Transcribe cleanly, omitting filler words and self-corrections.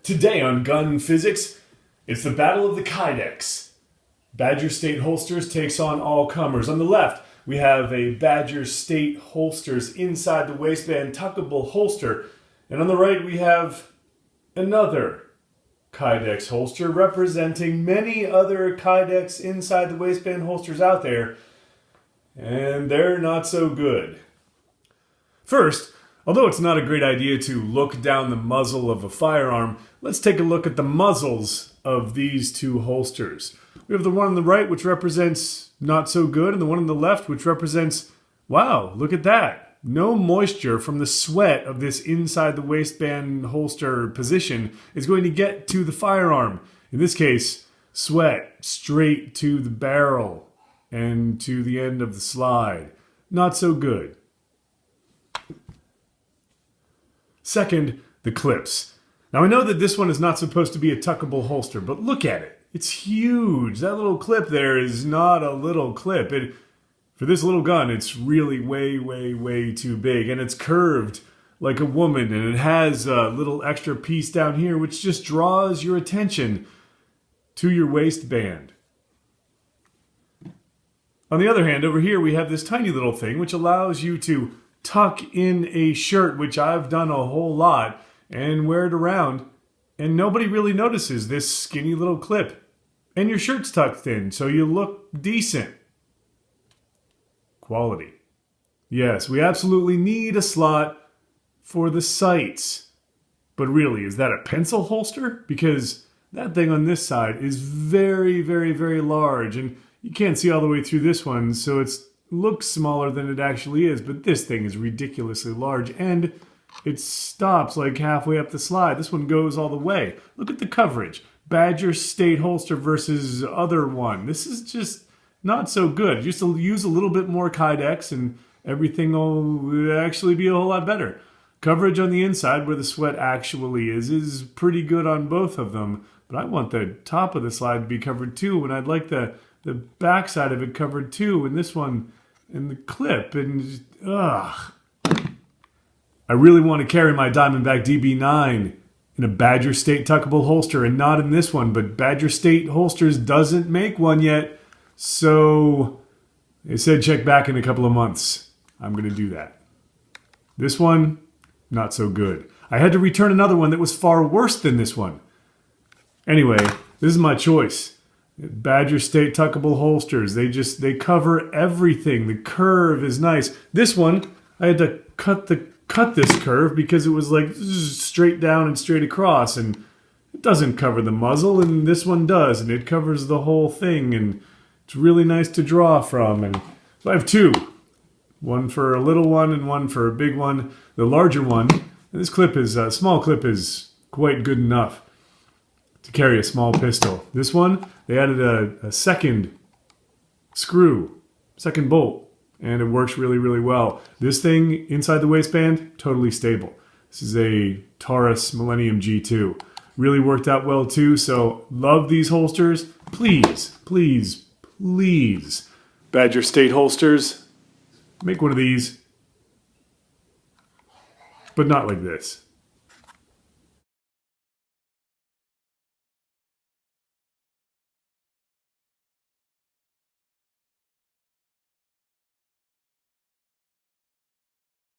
Today on Gun Physics, it's the Battle of the Kydex. Badger State Holsters takes on all comers. On the left, we have a Badger State Holsters inside the waistband tuckable holster. And on the right, we have another Kydex holster representing many other Kydex inside the waistband holsters out there. And they're not so good. First, although it's not a great idea to look down the muzzle of a firearm, let's take a look at the muzzles of these two holsters. We have the one on the right, which represents not so good, and the one on the left, which represents, wow, look at that. No moisture from the sweat of this inside the waistband holster position is going to get to the firearm. In this case, sweat straight to the barrel and to the end of the slide. Not so good. Second, the clips. Now I know that this one is not supposed to be a tuckable holster, but look at it. It's huge. That little clip there is not a little clip. For this little gun, it's really way too big, and it's curved like a woman, and it has a little extra piece down here which just draws your attention to your waistband. On the other hand, over here we have this tiny little thing which allows you to tuck in a shirt, which I've done a whole lot, and wear it around, and nobody really notices this skinny little clip. And your shirt's tucked in, so you look decent. Quality. Yes, we absolutely need a slot for the sights. But really, is that a pencil holster? Because that thing on this side is very large, and you can't see all the way through this one, so it looks smaller than it actually is, but this thing is ridiculously large, and it stops like halfway up the slide. This one goes all the way. Look at the coverage. Badger State holster versus other one. This is just not so good. Just to use a little bit more Kydex and everything will actually be a whole lot better. Coverage on the inside where the sweat actually is pretty good on both of them, but I want the top of the slide to be covered too, and I'd like the back side of it covered too, and this one and the clip, and ugh. I really want to carry my Diamondback DB9 in a Badger State tuckable holster, and not in this one, but Badger State Holsters doesn't make one yet, so they said check back in a couple of months. I'm going to do that. This one, not so good. I had to return another one that was far worse than this one. Anyway, this is my choice. Badger State tuckable holsters. They cover everything. The curve is nice. This one, I had to cut this curve because it was like straight down and straight across, and it doesn't cover the muzzle, and this one does, and it covers the whole thing, and it's really nice to draw from. And so I have two. One for a little one and one for a big one. The larger one, and this clip is, small clip is quite good enough to carry a small pistol. This one, they added a second screw, second bolt, and it works really well. This thing inside the waistband, totally stable. This is a Taurus Millennium G2. Really worked out well too, so love these holsters. Please, Badger State Holsters, make one of these, but not like this.